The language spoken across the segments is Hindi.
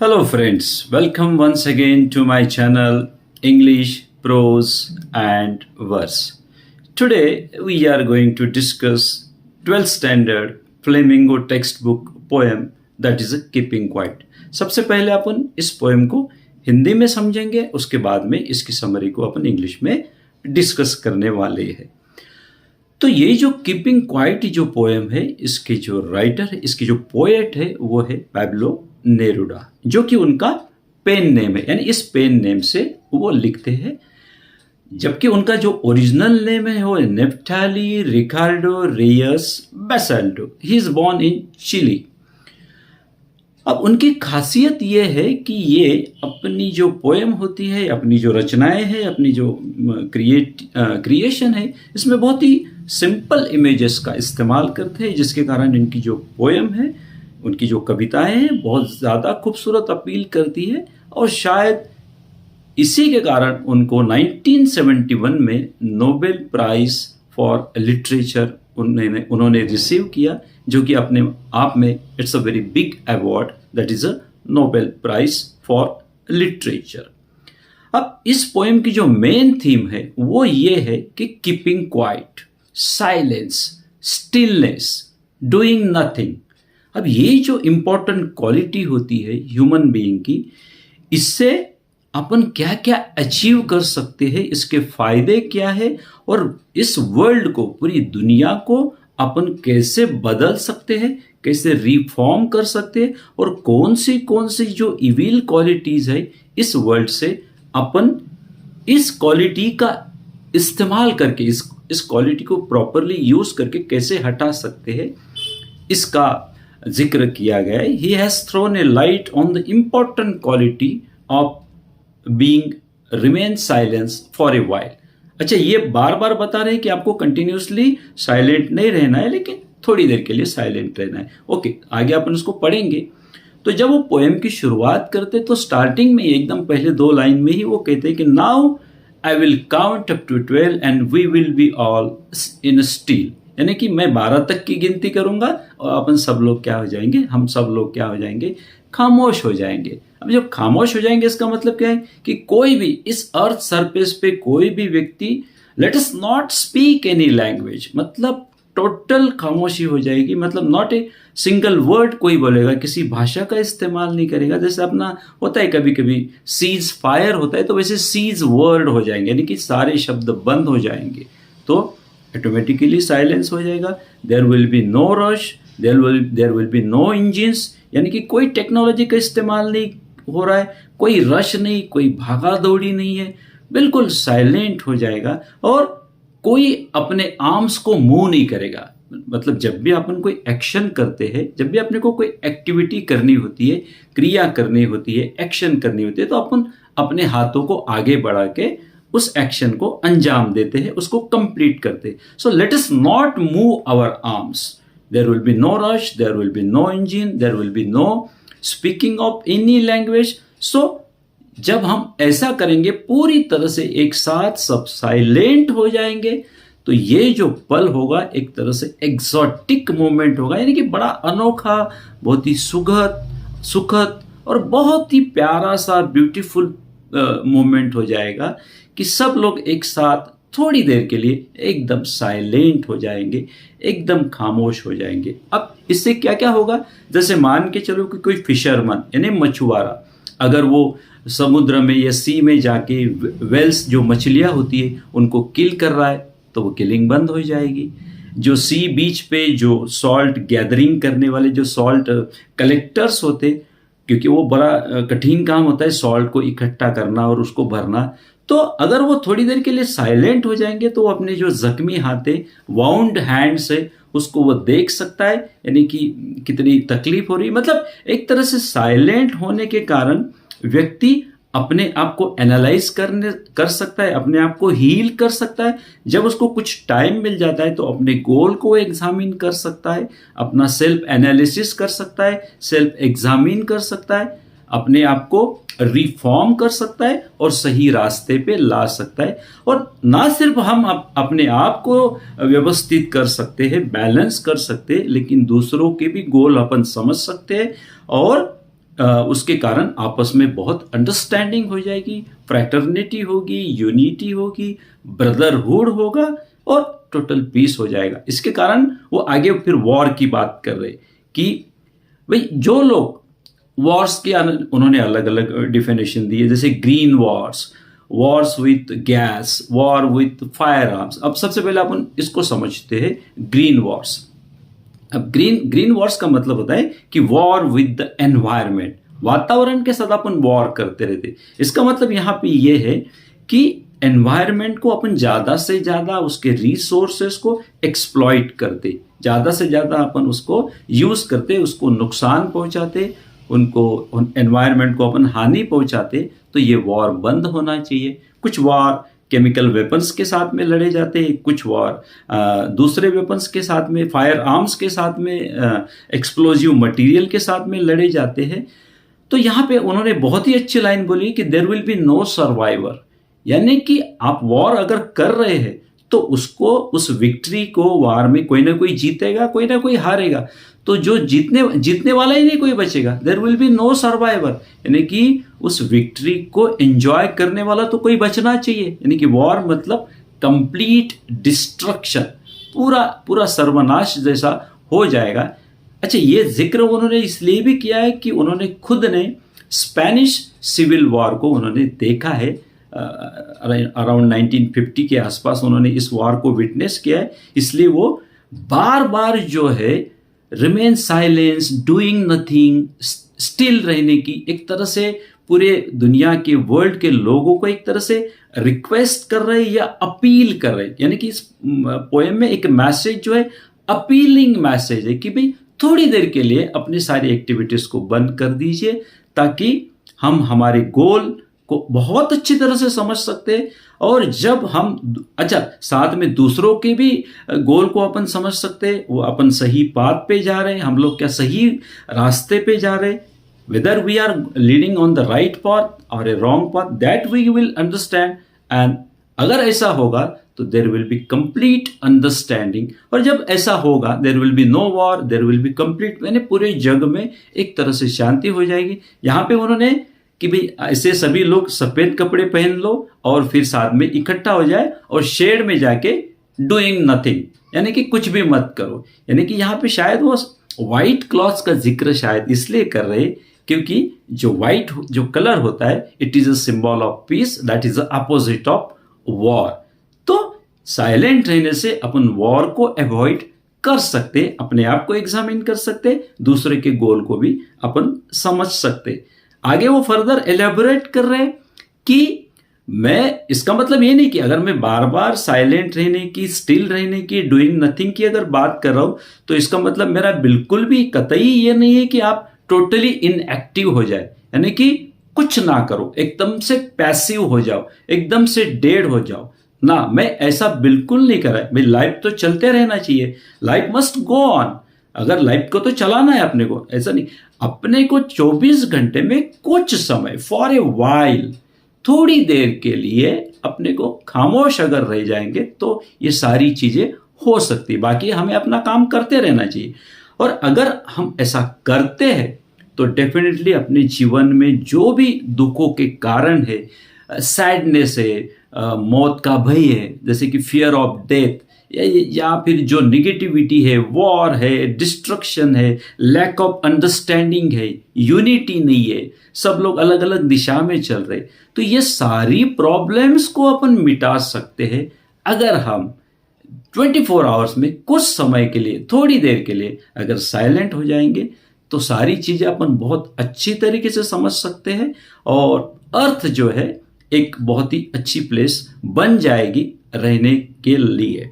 Hello, friends. Welcome once again to my channel English Prose and Verse. Today we are going to discuss 12th standard Flamingo textbook poem that is a Keeping Quiet. सबसे पहले अपन इस पोएम को हिंदी में समझेंगे, उसके बाद में इसकी समरी को अपन इंग्लिश में डिस्कस करने वाले हैं। तो ये जो कीपिंग क्वाइट जो पोएम है, इसके जो राइटर है, इसकी जो पोएट है वो है पैब्लो नेरुडा, जो कि उनका पेन नेम है, यानी इस पेन नेम से वो लिखते हैं। जबकि उनका जो ओरिजिनल नेम है वो Neftali Ricardo Reyes Basoalto. He is born in Chile. अब उनकी खासियत ये है कि ये अपनी जो पोएम होती है, अपनी जो रचनाएं हैं, अपनी जो क्रिएशन है, इसमें बहुत ही सिंपल इमेजेस का इस्तेमाल करते हैं, जिसके कारण इनकी जो पोएम है, उनकी जो कविताएं हैं, बहुत ज़्यादा खूबसूरत अपील करती है। और शायद इसी के कारण उनको 1971 में नोबेल प्राइज़ फॉर लिटरेचर उन्होंने रिसीव किया, जो कि अपने आप में it's a very big award, that is a Nobel prize for literature. अब इस पोएम की जो मेन थीम है वो ये है कि keeping quiet, silence, stillness, doing nothing. अब ये जो इंपॉर्टेंट क्वालिटी होती है ह्यूमन बीइंग की, इससे अपन क्या क्या अचीव कर सकते हैं, इसके फायदे क्या है, और इस वर्ल्ड को, पूरी दुनिया को अपन कैसे बदल सकते हैं, कैसे रिफॉर्म कर सकते हैं, और कौन सी जो इविल क्वालिटीज है इस वर्ल्ड से अपन इस क्वालिटी का इस्तेमाल करके, इस क्वालिटी को प्रॉपरली यूज करके कैसे हटा सकते हैं, इसका जिक्र किया गया है। He has thrown a light on the important quality of being remain silence for a while. अच्छा, ये बार बार बता रहे हैं कि आपको कंटिन्यूसली साइलेंट नहीं रहना है, लेकिन थोड़ी देर के लिए साइलेंट रहना है। ओके, आगे अपन उसको पढ़ेंगे। तो जब वो पोएम की शुरुआत करते तो स्टार्टिंग में एकदम पहले 2 लाइन में ही वो कहते हैं कि now I will count up to 12 and we will be all in still, यानी कि मैं 12 तक की गिनती करूंगा और अपन सब लोग क्या हो जाएंगे, हम सब लोग क्या हो जाएंगे, खामोश हो जाएंगे। अब जब खामोश हो जाएंगे, इसका मतलब क्या है कि कोई भी इस अर्थ सरफेस पे कोई भी व्यक्ति, late us not speak any language, मतलब टोटल खामोशी हो जाएगी। मतलब नॉट ए सिंगल वर्ड कोई बोलेगा, किसी भाषा का इस्तेमाल नहीं करेगा। जैसे अपना होता है कभी कभी सीज फायर होता है, तो वैसे सीज वर्ड हो जाएंगे, यानी कि सारे शब्द बंद हो जाएंगे, तो ऑटोमेटिकली साइलेंस हो जाएगा। There will be no rush, there will be no engines, यानी कि कोई टेक्नोलॉजी का इस्तेमाल नहीं हो रहा है, कोई रश नहीं, कोई भागा दौड़ी नहीं है, बिल्कुल साइलेंट हो जाएगा। और कोई अपने आर्म्स को मूव नहीं करेगा। मतलब जब भी अपन कोई एक्शन करते हैं, जब भी अपने को कोई एक्टिविटी करनी होती है, क्रिया करनी होती है, एक्शन करनी होती है, तो अपन अपने हाथों को आगे बढ़ा के उस एक्शन को अंजाम देते हैं, उसको कंप्लीट करते हैं। So let us not move our arms, there will be no rush, there will be no engine, there will be no speaking of any language. So जब हम ऐसा करेंगे, पूरी तरह से एक साथ सब साइलेंट हो जाएंगे, तो ये जो पल होगा एक तरह से एग्जॉटिक मोमेंट होगा, यानी कि बड़ा अनोखा, बहुत ही सुखद और बहुत ही प्यारा सा ब्यूटीफुल मोमेंट हो जाएगा कि सब लोग एक साथ थोड़ी देर के लिए एकदम साइलेंट हो जाएंगे, एकदम खामोश हो जाएंगे। अब इससे क्या क्या होगा, जैसे मान के चलो कि कोई फिशरमैन यानी मछुआरा, अगर वो समुद्र में या सी में जाके वेल्स जो मछलियां होती है उनको किल कर रहा है, तो वो किलिंग बंद हो जाएगी। जो सी बीच पे जो सॉल्ट गैदरिंग करने वाले जो सॉल्ट कलेक्टर्स होते, क्योंकि वो बड़ा कठिन काम होता है सॉल्ट को इकट्ठा करना और उसको भरना, तो अगर वो थोड़ी देर के लिए साइलेंट हो जाएंगे तो वो अपने जो जख्मी हाथ है, वाउंड हैंड्स है, उसको वो देख सकता है, यानी कि कितनी तकलीफ हो रही है। मतलब एक तरह से साइलेंट होने के कारण व्यक्ति अपने आप को एनालाइज कर सकता है, अपने आप को हील कर सकता है। जब उसको कुछ टाइम मिल जाता है तो अपने गोल को एग्जामिन कर सकता है, अपना सेल्फ एनालिसिस कर सकता है, सेल्फ एग्जामिन कर सकता है, अपने आप को रिफॉर्म कर सकता है और सही रास्ते पे ला सकता है। और ना सिर्फ हम अपने आप को व्यवस्थित कर सकते हैं, बैलेंस कर सकते हैं, लेकिन दूसरों के भी गोल अपन समझ सकते हैं और उसके कारण आपस में बहुत अंडरस्टैंडिंग हो जाएगी, फ्रैटर्निटी होगी, यूनिटी होगी, ब्रदरहुड होगा और टोटल पीस हो जाएगा। इसके कारण वो आगे फिर वॉर की बात कर रहे कि भाई जो लोग वॉर्स की उन्होंने अलग अलग डिफिनेशन दी है, जैसे green Wars, Wars with gas, war with fire arms. अब सबसे पहले अपन इसको समझते हैं ग्रीन वॉर्स। अब ग्रीन वॉर्स का मतलब होता है कि वॉर विद द एनवायरमेंट, वातावरण के साथ अपन वॉर करते रहते। इसका मतलब यहाँ पे ये है कि एनवायरमेंट को अपन ज़्यादा से ज़्यादा उसके रिसोर्सेस को एक्सप्लॉइट करते, ज़्यादा से ज़्यादा अपन उसको यूज़ करते, उसको नुकसान पहुँचाते, उनको एनवायरमेंट को अपन हानि पहुँचाते। तो ये वॉर बंद होना चाहिए। कुछ वॉर केमिकल वेपन्स के साथ में लड़े जाते हैं, कुछ वॉर दूसरे वेपन्स के साथ में, फायर आर्म्स के साथ में, एक्सप्लोजिव मटेरियल के साथ में लड़े जाते हैं। तो यहाँ पे उन्होंने बहुत ही अच्छी लाइन बोली कि there will be no survivor, यानी कि आप वॉर अगर कर रहे हैं तो उसको, उस विक्ट्री को वॉर में कोई ना कोई जीतेगा, कोई ना कोई हारेगा। तो जो जीतने वाला ही नहीं कोई बचेगा। There will be no survivor, यानी कि उस विक्ट्री को एंजॉय करने वाला तो कोई बचना चाहिए। यानी कि वॉर मतलब कंप्लीट डिस्ट्रक्शन, पूरा सर्वनाश जैसा हो जाएगा। अच्छा, ये जिक्र उन्होंने इसलिए भी किया है कि उन्होंने खुद ने स्पेनिश सिविल वॉर को उन्होंने देखा है। अराउंड 1950 के आसपास उन्होंने इस वॉर को विटनेस किया है, इसलिए वो बार बार जो है remain silence, doing nothing, still रहने की एक तरह से पूरे दुनिया के, वर्ल्ड के लोगों को एक तरह से रिक्वेस्ट कर रहे या अपील कर रहे। यानी कि इस पोएम में एक मैसेज जो है, अपीलिंग मैसेज है कि भाई थोड़ी देर के लिए अपनी सारी एक्टिविटीज को बंद कर दीजिए, ताकि हम हमारे गोल को बहुत अच्छी तरह से समझ सकते हैं। और जब हम साथ में दूसरों के भी गोल को अपन समझ सकते हैं, वो अपन सही पाथ पे जा रहे हैं, हम लोग क्या सही रास्ते पे जा रहे हैं, whether we are leading on the right path or a wrong path, that we will understand। and अगर ऐसा होगा तो there will be complete understanding, और जब ऐसा होगा there will be no war, there will be complete, यानी पूरे जग में एक तरह से शांति हो जाएगी। यहाँ पे उन्होंने कि भाई ऐसे सभी लोग सफ़ेद कपड़े पहन लो और फिर साथ में इकट्ठा हो जाए और शेड में जाके डूइंग नथिंग, यानी कि कुछ भी मत करो। यानी कि यहाँ पे शायद वो वाइट क्लॉथ्स का जिक्र शायद इसलिए कर रहे क्योंकि जो वाइट जो कलर होता है, it is a symbol of peace, that is the opposite of war. तो साइलेंट रहने से अपन वॉर को अवॉइड कर सकते, अपने आप को एग्जामिन कर सकते, दूसरे के गोल को भी अपन समझ सकते। आगे वो फर्दर एलेबोरेट कर रहे कि मैं, इसका मतलब ये नहीं कि अगर मैं बार बार साइलेंट रहने की, स्टिल रहने की, डूइंग नथिंग की अगर बात कर रहा हूं, तो इसका मतलब मेरा बिल्कुल भी कतई ये नहीं है कि आप टोटली इनएक्टिव हो जाए, यानी कि कुछ ना करो, एकदम से पैसिव हो जाओ, एकदम से डेड हो जाओ ना। मैं ऐसा बिल्कुल नहीं कर रहा है। भाई लाइफ तो चलते रहना चाहिए, लाइफ मस्ट गो ऑन। अगर लाइफ को तो चलाना है अपने को, ऐसा नहीं। अपने को 24 घंटे में कुछ समय, फॉर ए वाइल, थोड़ी देर के लिए अपने को खामोश अगर रह जाएंगे तो ये सारी चीजें हो सकती। बाकी हमें अपना काम करते रहना चाहिए। और अगर हम ऐसा करते हैं तो डेफिनेटली अपने जीवन में जो भी दुखों के कारण है, सैडनेस है, मौत का भय है, जैसे कि फियर ऑफ डेथ, या फिर जो निगेटिविटी है, वॉर है, डिस्ट्रक्शन है, लैक ऑफ अंडरस्टैंडिंग है, यूनिटी नहीं है, सब लोग अलग अलग दिशा में चल रहे, तो ये सारी प्रॉब्लम्स को अपन मिटा सकते हैं अगर हम 24 आवर्स में कुछ समय के लिए, थोड़ी देर के लिए अगर साइलेंट हो जाएंगे तो सारी चीजें अपन बहुत अच्छी तरीके से समझ सकते हैं और अर्थ जो है एक बहुत ही अच्छी प्लेस बन जाएगी रहने के लिए।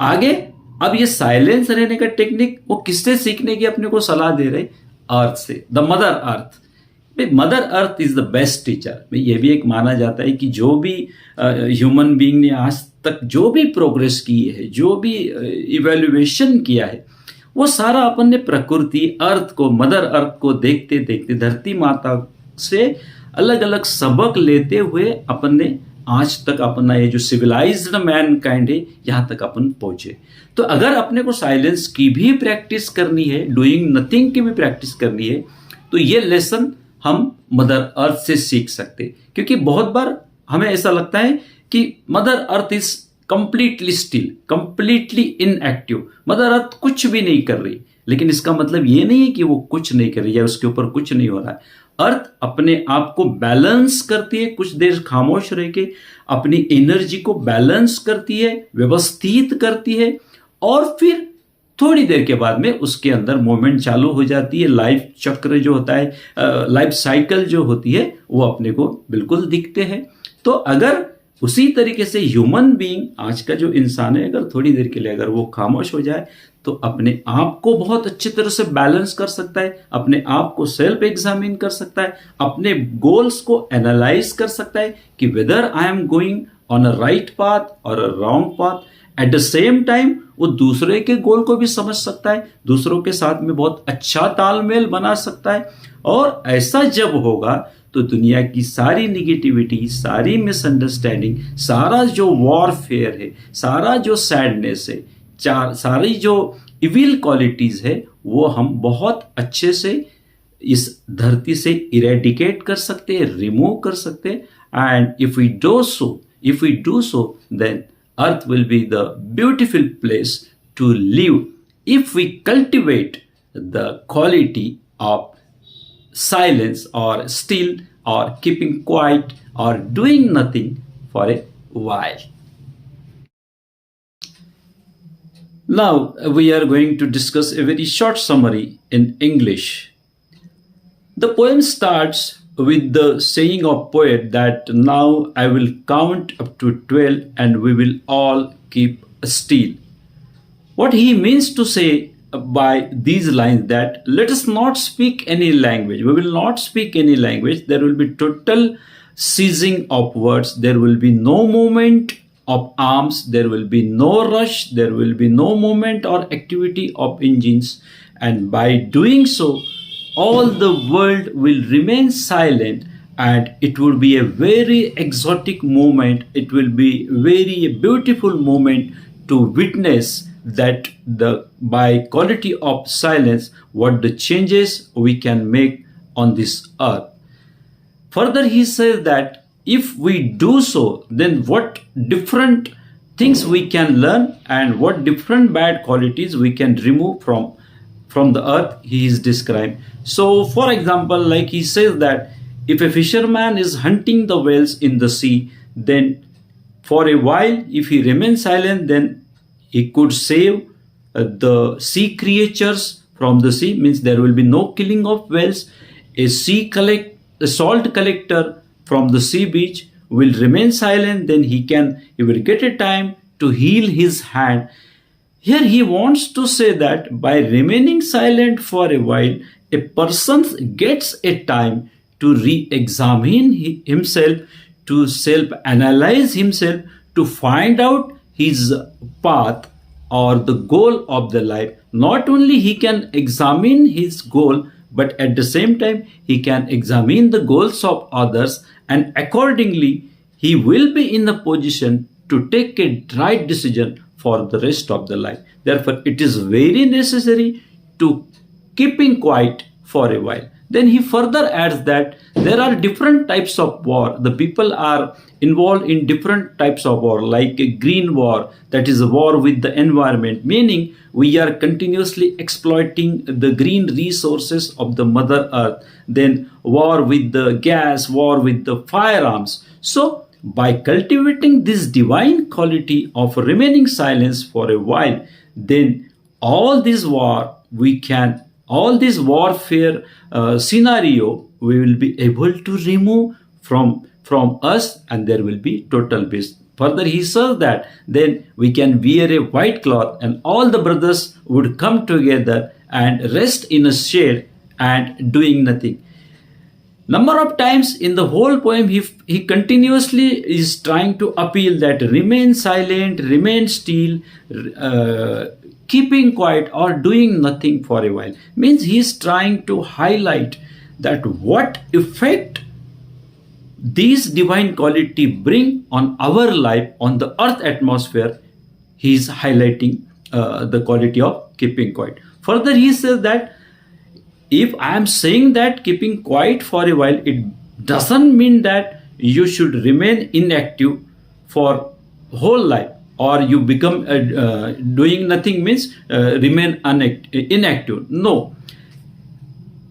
आगे अब ये साइलेंस रहने का टेक्निक वो किससे सीखने की अपने को सलाह दे रहे? अर्थ से, the mother earth. Mother earth is the best teacher. ये भी एक माना जाता है कि जो भी ह्यूमन बीइंग ने आज तक जो भी प्रोग्रेस की है, जो भी इवैल्यूएशन किया है, वो सारा अपन ने प्रकृति अर्थ को, मदर अर्थ को देखते देखते, धरती माता से अलग अलग सबक लेते हुए अपन ने आज तक अपना ये जो सिविलाइज्ड मैन काइंड है यहाँ तक अपन पहुंचे। तो अगर अपने को साइलेंस की भी प्रैक्टिस करनी है, डूइंग नथिंग की भी प्रैक्टिस करनी है, तो ये लेसन हम मदर अर्थ से सीख सकते हैं। क्योंकि बहुत बार हमें ऐसा लगता है कि mother earth is completely still, completely inactive, mother earth कुछ भी नहीं कर रही। लेकिन इसका मतलब ये नहीं है कि वो कुछ नहीं कर रही या उसके ऊपर कुछ नहीं हो रहा है। अर्थ अपने आप को बैलेंस करती है, कुछ देर खामोश रह के अपनी एनर्जी को बैलेंस करती है, व्यवस्थित करती है, और फिर थोड़ी देर के बाद में उसके अंदर मूवमेंट चालू हो जाती है। लाइफ चक्र जो होता है, लाइफ साइकिल जो होती है, वो अपने को बिल्कुल दिखते हैं। तो अगर उसी तरीके से ह्यूमन बीइंग, आज का जो इंसान है, अगर थोड़ी देर के लिए अगर वो खामोश हो जाए तो अपने आप को बहुत अच्छी तरह से बैलेंस कर सकता है, अपने आप को सेल्फ एग्जामिन कर सकता है, अपने गोल्स को एनालाइज कर सकता है कि whether I am going on a right path और a wrong path. At the same time वो दूसरे के गोल को भी समझ सकता है, दूसरों के साथ में बहुत अच्छा तालमेल बना सकता है। और ऐसा जब होगा तो दुनिया की सारी निगेटिविटी, सारी मिसअंडरस्टैंडिंग, सारा जो वॉरफेयर है, सारा जो सैडनेस है, सारी जो इविल क्वालिटीज है, वो हम बहुत अच्छे से इस धरती से इरेडिकेट कर सकते हैं, रिमूव कर सकते हैं। And if we do so then earth will be the beautiful place to live if we cultivate the quality of silence or still or keeping quiet or doing nothing for a while. Now we are going to discuss a very short summary in English. The poem starts with the saying of poet that now I will count up to 12 and we will all keep still. What he means to say by these lines that let us not speak any language. We will not speak any language. There will be total ceasing of words. There will be no movement of arms. There will be no rush. There will be no movement or activity of engines. And by doing so, all the world will remain silent, and it will be a very exotic moment. It will be very beautiful moment to witness that by quality of silence what the changes we can make on this earth. Further he says that if we do so, then what different things we can learn and what different bad qualities we can remove from the earth he is described. So for example, like he says that if a fisherman is hunting the whales in the sea, then for a while if he remains silent, then he could save the sea creatures from the sea, means there will be no killing of whales. A salt collector from the sea beach will remain silent, then he will get a time to heal his hand. Here he wants to say that by remaining silent for a while, a person gets a time to re-examine himself, to self-analyze himself, to find out his path or the goal of the life. Not only he can examine his goal, but at the same time he can examine the goals of others, and accordingly he will be in the position to take a right decision for the rest of the life. Therefore, it is very necessary to keeping quiet for a while. Then he further adds that there are different types of war. The people are involved in different types of war, like a green war, that is a war with the environment, meaning we are continuously exploiting the green resources of the Mother Earth. Then war with the gas, war with the firearms. So by cultivating this divine quality of remaining silence for a while, then all this warfare scenario we will be able to remove from us, and there will be total peace. Further he says that then we can wear a white cloth and all the brothers would come together and rest in a shade and doing nothing. Number of times in the whole poem he continuously is trying to appeal that remain silent, remain still, keeping quiet or doing nothing for a while. Means he is trying to highlight that what effect these divine quality bring on our life, on the earth atmosphere. He is highlighting the quality of keeping quiet. Further he says that if I am saying that keeping quiet for a while, it doesn't mean that you should remain inactive for whole life, or you become doing nothing means remain inactive. No,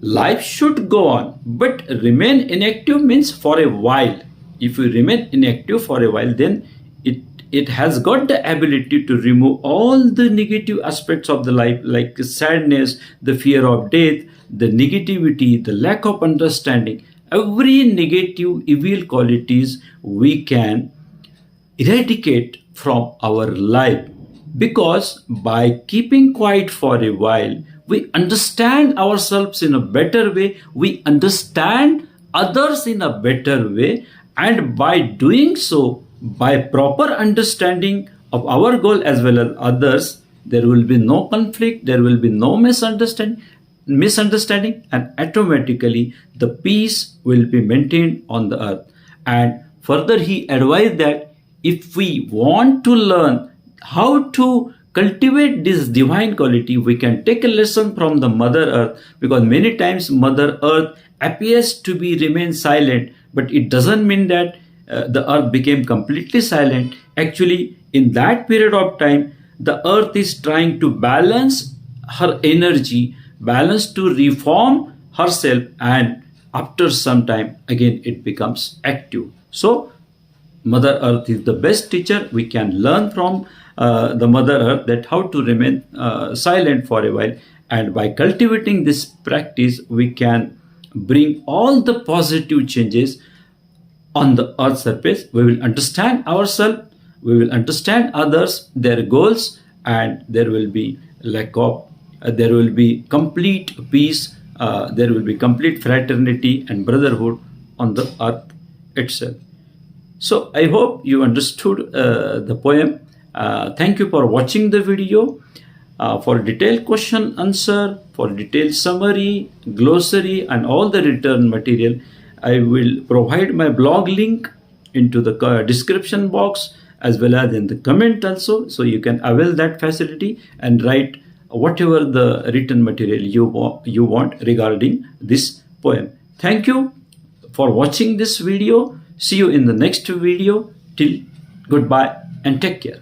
life should go on, but remain inactive means for a while. If you remain inactive for a while, then it has got the ability to remove all the negative aspects of the life, like sadness, the fear of death, the negativity, the lack of understanding. Every negative evil qualities we can eradicate from our life, because by keeping quiet for a while, we understand ourselves in a better way, we understand others in a better way, and by doing so, by proper understanding of our goal as well as others, there will be no conflict, there will be no misunderstanding, and automatically the peace will be maintained on the earth. And further, he advised that if we want to learn how to cultivate this divine quality, we can take a lesson from the Mother Earth, because many times Mother Earth appears to be remain silent, but it doesn't mean that the earth became completely silent. Actually, in that period of time, the earth is trying to balance her energy, balance to reform herself, and after some time again it becomes active. So Mother Earth is the best teacher. We can learn from the Mother Earth that how to remain silent for a while, and by cultivating this practice, we can bring all the positive changes on the earth surface. We will understand ourselves, we will understand others, their goals, and there will be there will be complete peace, there will be complete fraternity and brotherhood on the earth itself. So I hope you understood the poem. Thank you for watching the video. For detailed question answer, for detailed summary, glossary, and all the written material, I will provide my blog link into the description box as well as in the comment also. So you can avail that facility and write whatever the written material you want regarding this poem. Thank you for watching this video. See you in the next video. Till goodbye and take care.